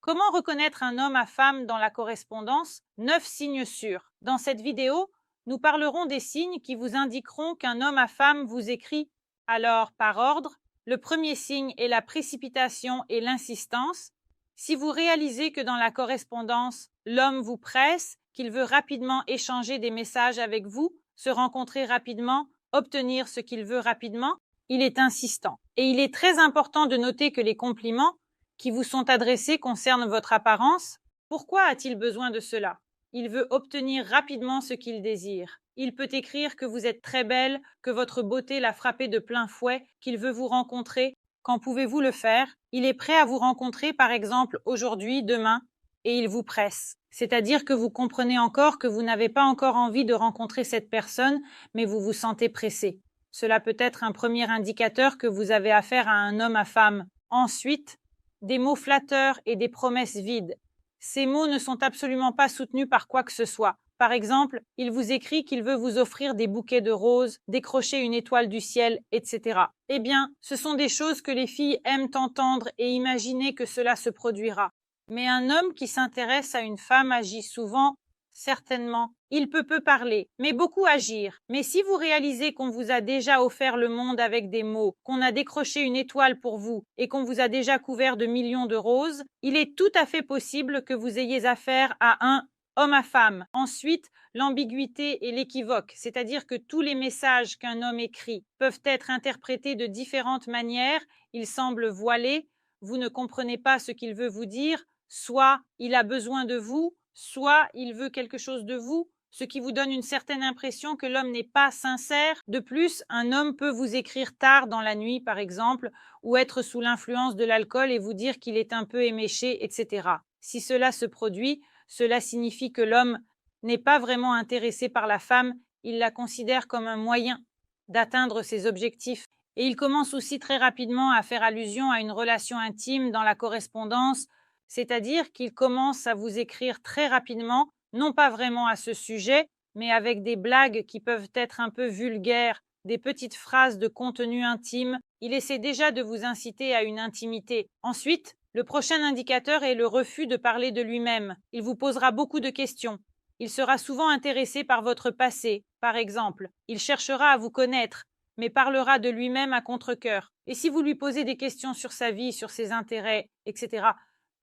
Comment reconnaître un homme à femme dans la correspondance? 9 signes sûrs. Dans cette vidéo, nous parlerons des signes qui vous indiqueront qu'un homme à femme vous écrit. Alors, par ordre, le premier signe est la précipitation et l'insistance. Si vous réalisez que dans la correspondance, l'homme vous presse, qu'il veut rapidement échanger des messages avec vous, se rencontrer rapidement, obtenir ce qu'il veut rapidement, il est insistant. Et il est très important de noter que les compliments qui vous sont adressés concernent votre apparence. Pourquoi a-t-il besoin de cela? Il veut obtenir rapidement ce qu'il désire. Il peut écrire que vous êtes très belle, que votre beauté l'a frappé de plein fouet, qu'il veut vous rencontrer. Quand pouvez-vous le faire? Il est prêt à vous rencontrer, par exemple, aujourd'hui, demain, et il vous presse. C'est-à-dire que vous comprenez encore que vous n'avez pas encore envie de rencontrer cette personne, mais vous vous sentez pressé. Cela peut être un premier indicateur que vous avez affaire à un homme à femme. Ensuite, des mots flatteurs et des promesses vides. Ces mots ne sont absolument pas soutenus par quoi que ce soit. Par exemple, il vous écrit qu'il veut vous offrir des bouquets de roses, décrocher une étoile du ciel, etc. Eh bien, ce sont des choses que les filles aiment entendre et imaginer que cela se produira. Mais un homme qui s'intéresse à une femme agit souvent, certainement. Il peut peu parler, mais beaucoup agir. Mais si vous réalisez qu'on vous a déjà offert le monde avec des mots, qu'on a décroché une étoile pour vous et qu'on vous a déjà couvert de millions de roses, il est tout à fait possible que vous ayez affaire à un homme à femme. Ensuite, l'ambiguïté et l'équivoque, c'est-à-dire que tous les messages qu'un homme écrit peuvent être interprétés de différentes manières. Il semble voilé, vous ne comprenez pas ce qu'il veut vous dire, soit il a besoin de vous, soit il veut quelque chose de vous, ce qui vous donne une certaine impression que l'homme n'est pas sincère. De plus, un homme peut vous écrire tard dans la nuit, par exemple, ou être sous l'influence de l'alcool et vous dire qu'il est un peu éméché, etc. Si cela se produit, cela signifie que l'homme n'est pas vraiment intéressé par la femme, il la considère comme un moyen d'atteindre ses objectifs. Et il commence aussi très rapidement à faire allusion à une relation intime dans la correspondance, c'est-à-dire qu'il commence à vous écrire très rapidement, non pas vraiment à ce sujet, mais avec des blagues qui peuvent être un peu vulgaires, des petites phrases de contenu intime. Il essaie déjà de vous inciter à une intimité. Ensuite, le prochain indicateur est le refus de parler de lui-même. Il vous posera beaucoup de questions. Il sera souvent intéressé par votre passé, par exemple. Il cherchera à vous connaître, mais parlera de lui-même à contre-cœur. Et si vous lui posez des questions sur sa vie, sur ses intérêts, etc.,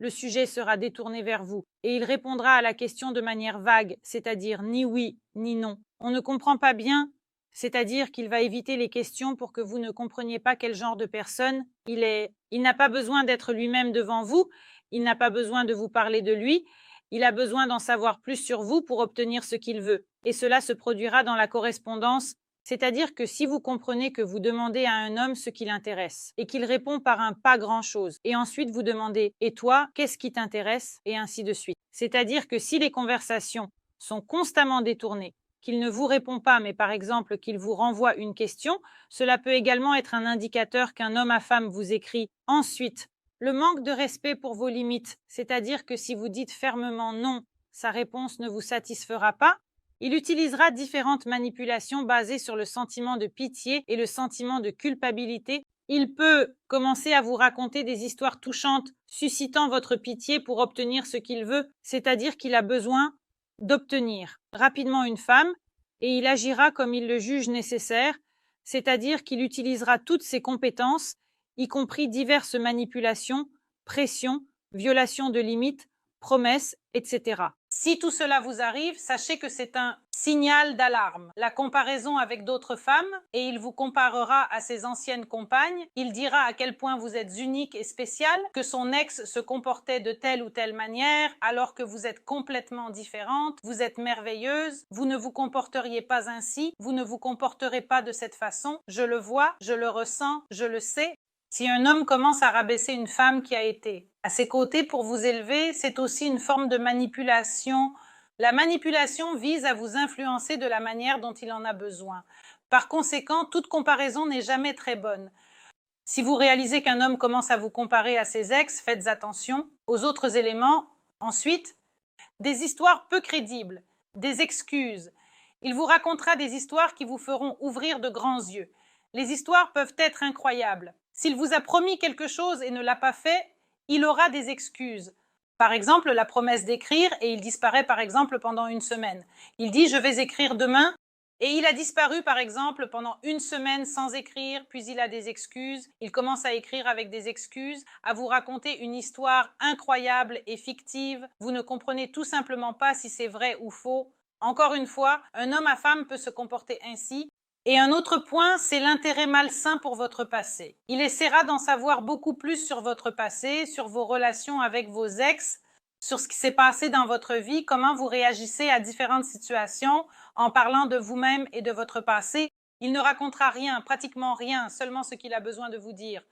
le sujet sera détourné vers vous et il répondra à la question de manière vague, c'est-à-dire ni oui ni non. On ne comprend pas bien, c'est-à-dire qu'il va éviter les questions pour que vous ne compreniez pas quel genre de personne il est. Il n'a pas besoin d'être lui-même devant vous, il n'a pas besoin de vous parler de lui, il a besoin d'en savoir plus sur vous pour obtenir ce qu'il veut. Et cela se produira dans la correspondance. C'est-à-dire que si vous comprenez que vous demandez à un homme ce qui l'intéresse et qu'il répond par un pas grand-chose, et ensuite vous demandez « Et toi, qu'est-ce qui t'intéresse ?» et ainsi de suite. C'est-à-dire que si les conversations sont constamment détournées, qu'il ne vous répond pas, mais par exemple qu'il vous renvoie une question, cela peut également être un indicateur qu'un homme à femme vous écrit. Ensuite, le manque de respect pour vos limites, c'est-à-dire que si vous dites fermement non, sa réponse ne vous satisfera pas, il utilisera différentes manipulations basées sur le sentiment de pitié et le sentiment de culpabilité. Il peut commencer à vous raconter des histoires touchantes, suscitant votre pitié pour obtenir ce qu'il veut, c'est-à-dire qu'il a besoin d'obtenir rapidement une femme et il agira comme il le juge nécessaire, c'est-à-dire qu'il utilisera toutes ses compétences, y compris diverses manipulations, pressions, violations de limites, promesses, etc. Si tout cela vous arrive, sachez que c'est un signal d'alarme. La comparaison avec d'autres femmes, et il vous comparera à ses anciennes compagnes, il dira à quel point vous êtes unique et spécial, que son ex se comportait de telle ou telle manière, alors que vous êtes complètement différente, vous êtes merveilleuse, vous ne vous comporteriez pas ainsi, vous ne vous comporterez pas de cette façon, je le vois, je le ressens, je le sais. Si un homme commence à rabaisser une femme qui a été à ses côtés pour vous élever, c'est aussi une forme de manipulation. La manipulation vise à vous influencer de la manière dont il en a besoin. Par conséquent, toute comparaison n'est jamais très bonne. Si vous réalisez qu'un homme commence à vous comparer à ses ex, faites attention aux autres éléments. Ensuite, des histoires peu crédibles, des excuses. Il vous racontera des histoires qui vous feront ouvrir de grands yeux. Les histoires peuvent être incroyables. S'il vous a promis quelque chose et ne l'a pas fait, il aura des excuses. Par exemple, la promesse d'écrire et il disparaît par exemple pendant une semaine. Il dit « je vais écrire demain » et il a disparu par exemple pendant une semaine sans écrire, puis il a des excuses, il commence à écrire avec des excuses, à vous raconter une histoire incroyable et fictive, vous ne comprenez tout simplement pas si c'est vrai ou faux. Encore une fois, un homme à femme peut se comporter ainsi. Et un autre point, c'est l'intérêt malsain pour votre passé. Il essaiera d'en savoir beaucoup plus sur votre passé, sur vos relations avec vos ex, sur ce qui s'est passé dans votre vie, comment vous réagissez à différentes situations en parlant de vous-même et de votre passé. Il ne racontera rien, pratiquement rien, seulement ce qu'il a besoin de vous dire.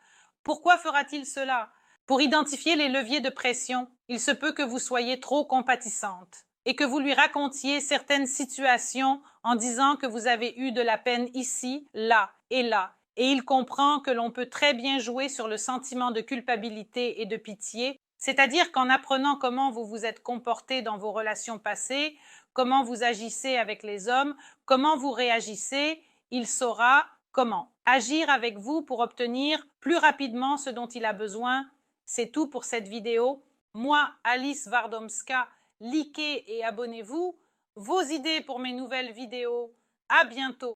Pourquoi fera-t-il cela? Pour identifier les leviers de pression. Il se peut que vous soyez trop compatissante et que vous lui racontiez certaines situations en disant que vous avez eu de la peine ici, là et là. Et il comprend que l'on peut très bien jouer sur le sentiment de culpabilité et de pitié, c'est-à-dire qu'en apprenant comment vous vous êtes comporté dans vos relations passées, comment vous agissez avec les hommes, comment vous réagissez, il saura comment agir avec vous pour obtenir plus rapidement ce dont il a besoin. C'est tout pour cette vidéo. Moi, Alice Wardomska, likez et abonnez-vous. Vos idées pour mes nouvelles vidéos. À bientôt.